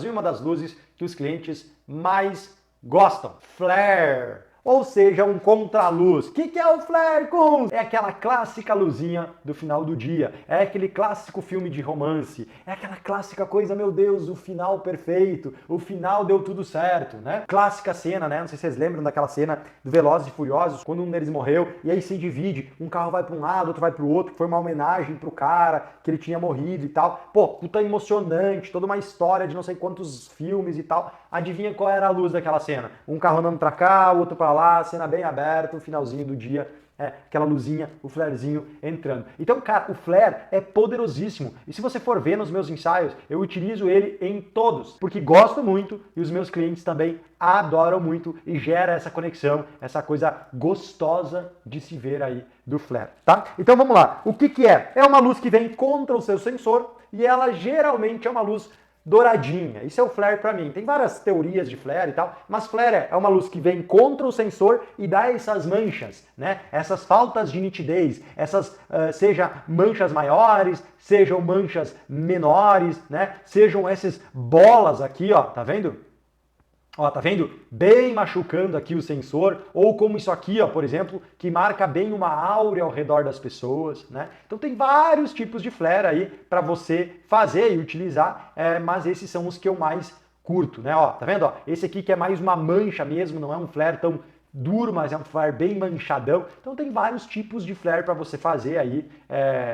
E uma das luzes que os clientes mais gostam, flare. Ou seja, um contraluz. O que é o flare, Kunz? É aquela clássica luzinha do final do dia. É aquele clássico filme de romance. É aquela clássica coisa, meu Deus, o final perfeito. O final deu tudo certo, né? Clássica cena, né? Não sei se vocês lembram daquela cena do Velozes e Furiosos, quando um deles morreu e aí se divide. Um carro vai para um lado, outro vai para o outro, que foi uma homenagem pro cara, que ele tinha morrido e tal. Pô, puta emocionante, toda uma história de não sei quantos filmes e tal. Adivinha qual era a luz daquela cena? Um carro andando pra cá, o outro pra lá, cena bem aberta, o finalzinho do dia, aquela luzinha, o flarezinho entrando. Então, cara, o flare é poderosíssimo. E se você for ver nos meus ensaios, eu utilizo ele em todos, porque gosto muito e os meus clientes também adoram muito e gera essa conexão, essa coisa gostosa de se ver aí do flare, tá? Então vamos lá. O que é? É uma luz que vem contra o seu sensor e ela geralmente é uma luz douradinha. Isso é o flare para mim. Tem várias teorias de flare e tal, mas flare é uma luz que vem contra o sensor e dá essas manchas, né? Essas faltas de nitidez, essas seja manchas maiores, sejam manchas menores, né? Sejam essas bolas aqui, ó, tá vendo? Ó, tá vendo? Bem machucando aqui o sensor, ou como isso aqui, ó, por exemplo, que marca bem uma áurea ao redor das pessoas, né? Então tem vários tipos de flare aí para você fazer e utilizar, mas esses são os que eu mais curto, né? Ó, tá vendo? Ó, esse aqui que é mais uma mancha mesmo, não é um flare tão duro, mas é um flare bem manchadão. Então tem vários tipos de flare para você fazer aí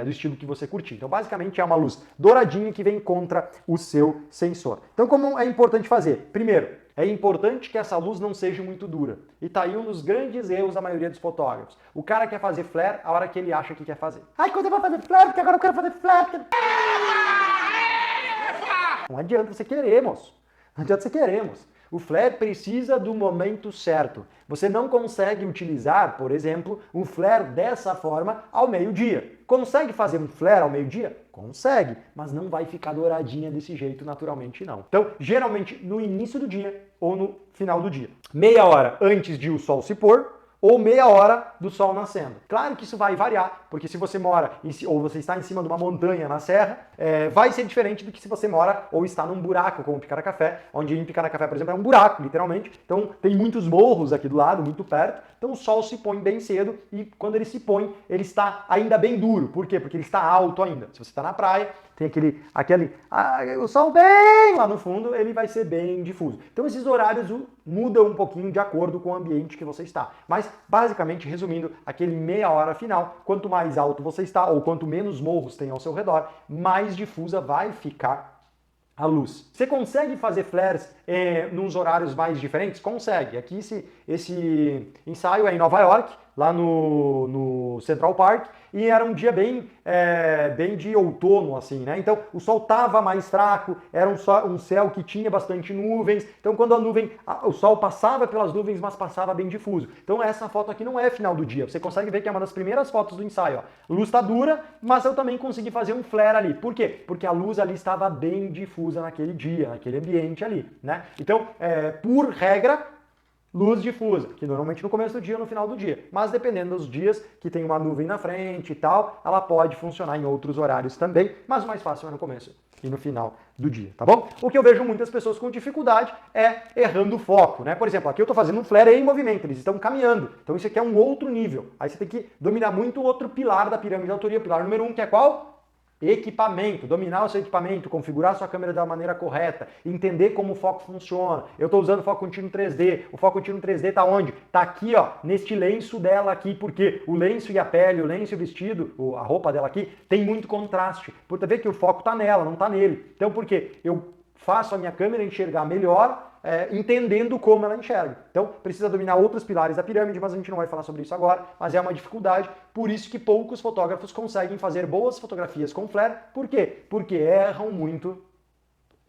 do estilo que você curtir. Então basicamente é uma luz douradinha que vem contra o seu sensor. Então como é importante fazer? Primeiro, é importante que essa luz não seja muito dura. E tá aí um dos grandes erros da maioria dos fotógrafos. O cara quer fazer flare a hora que ele acha que quer fazer. Ai, quando eu vou fazer flare, porque agora eu quero fazer flare. Porque... Não adianta você querer, moço. Não adianta você querer, moço. O flare precisa do momento certo. Você não consegue utilizar, por exemplo, um flare dessa forma ao meio-dia. Consegue fazer um flare ao meio-dia? Consegue, mas não vai ficar douradinha desse jeito naturalmente não. Então, geralmente no início do dia ou no final do dia. Meia hora antes de o sol se pôr, ou meia hora do sol nascendo. Claro que isso vai variar, porque se você mora ou você está em cima de uma montanha na serra, vai ser diferente do que se você mora ou está num buraco, como Picaracafé, onde em Picaracafé, por exemplo, é um buraco, literalmente. Então tem muitos morros aqui do lado, muito perto, então o sol se põe bem cedo e quando ele se põe, ele está ainda bem duro. Por quê? Porque ele está alto ainda. Se você está na praia, tem o sol bem lá no fundo, ele vai ser bem difuso. Então esses horários mudam um pouquinho de acordo com o ambiente que você está. Mas, basicamente, resumindo, aquele meia hora final, quanto mais alto você está, ou quanto menos morros tem ao seu redor, mais difusa vai ficar a luz. Você consegue fazer flares nos horários mais diferentes? Consegue. Aqui esse ensaio é em Nova York, lá no Central Park, e era um dia bem de outono, assim, né? Então o sol estava mais fraco, era um céu que tinha bastante nuvens, então quando o sol passava pelas nuvens, mas passava bem difuso. Então essa foto aqui não é final do dia, você consegue ver que é uma das primeiras fotos do ensaio, ó. A luz está dura, mas eu também consegui fazer um flare ali. Por quê? Porque a luz ali estava bem difusa naquele dia, naquele ambiente ali, né? Então, por regra, luz difusa, que normalmente no começo do dia ou no final do dia. Mas dependendo dos dias que tem uma nuvem na frente e tal, ela pode funcionar em outros horários também, mas o mais fácil é no começo e no final do dia, tá bom? O que eu vejo muitas pessoas com dificuldade é errando o foco, né? Por exemplo, aqui eu tô fazendo um flare em movimento, eles estão caminhando. Então isso aqui é um outro nível. Aí você tem que dominar muito o outro pilar da pirâmide da autoria, o pilar número 1, que é qual? Equipamento, dominar o seu equipamento, configurar a sua câmera da maneira correta, entender como o foco funciona. Eu estou usando foco contínuo 3D. O foco contínuo 3D está onde? Está aqui, ó, neste lenço dela aqui, porque o lenço e a pele, o lenço e o vestido, a roupa dela aqui, tem muito contraste. Por ver que o foco está nela, não está nele. Então, por quê? Eu faço a minha câmera enxergar melhor, entendendo como ela enxerga. Então, precisa dominar outros pilares da pirâmide, mas a gente não vai falar sobre isso agora, mas é uma dificuldade, por isso que poucos fotógrafos conseguem fazer boas fotografias com flare. Por quê? Porque erram muito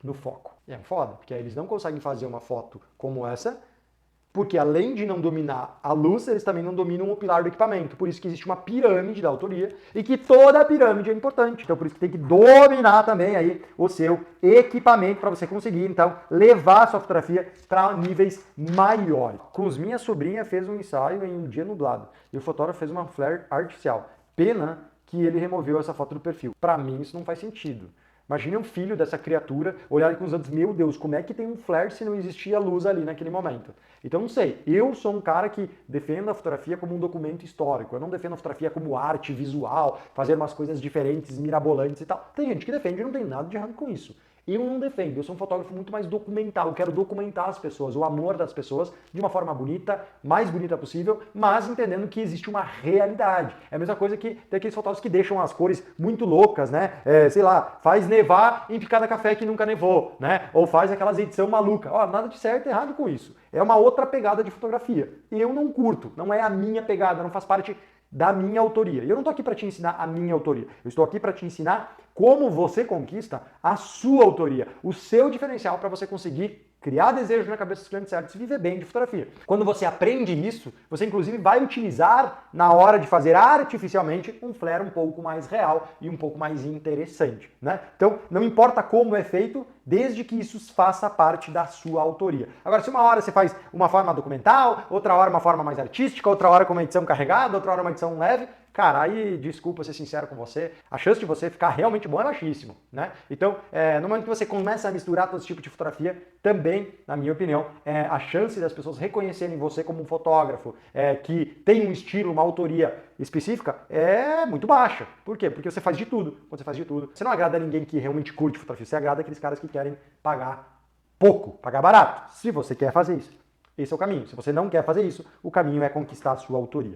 no foco. É foda, porque aí eles não conseguem fazer uma foto como essa, porque além de não dominar a luz, eles também não dominam o pilar do equipamento. Por isso que existe uma pirâmide da autoria e que toda a pirâmide é importante. Então por isso que tem que dominar também aí o seu equipamento para você conseguir, então, levar a sua fotografia para níveis maiores. Cruz, minha sobrinha fez um ensaio em um dia nublado e o fotógrafo fez uma flare artificial. Pena que ele removeu essa foto do perfil. Para mim isso não faz sentido. Imagine um filho dessa criatura olhar com os olhos, meu Deus, como é que tem um flare se não existia luz ali naquele momento? Então não sei, eu sou um cara que defendo a fotografia como um documento histórico, eu não defendo a fotografia como arte visual, fazer umas coisas diferentes, mirabolantes e tal. Tem gente que defende e não tem nada de errado com isso. Eu não defendo, eu sou um fotógrafo muito mais documental, eu quero documentar as pessoas, o amor das pessoas de uma forma bonita, mais bonita possível, mas entendendo que existe uma realidade. É a mesma coisa que tem aqueles fotógrafos que deixam as cores muito loucas, né? Sei lá, faz nevar em picada café que nunca nevou, né? Ou faz aquelas edição maluca. Ó, nada de certo e errado com isso. É uma outra pegada de fotografia. Eu não curto, não é a minha pegada, não faz parte da minha autoria. E eu não estou aqui para te ensinar a minha autoria. Eu estou aqui para te ensinar como você conquista a sua autoria, o seu diferencial para você conseguir criar desejo na cabeça dos clientes certos e viver bem de fotografia. Quando você aprende isso, você inclusive vai utilizar na hora de fazer artificialmente um flare um pouco mais real e um pouco mais interessante, né? Então, não importa como é feito, desde que isso faça parte da sua autoria. Agora, se uma hora você faz uma forma documental, outra hora uma forma mais artística, outra hora com uma edição carregada, outra hora uma edição leve, cara, aí, desculpa ser sincero com você, a chance de você ficar realmente bom é baixíssimo, né? Então, no momento que você começa a misturar todo esse tipo de fotografia, também, na minha opinião, a chance das pessoas reconhecerem você como um fotógrafo que tem um estilo, uma autoria específica, é muito baixa. Por quê? Porque você faz de tudo. Quando você faz de tudo, você não agrada ninguém que realmente curte fotografia, você agrada aqueles caras que querem pagar pouco, pagar barato. Se você quer fazer isso, esse é o caminho. Se você não quer fazer isso, o caminho é conquistar a sua autoria.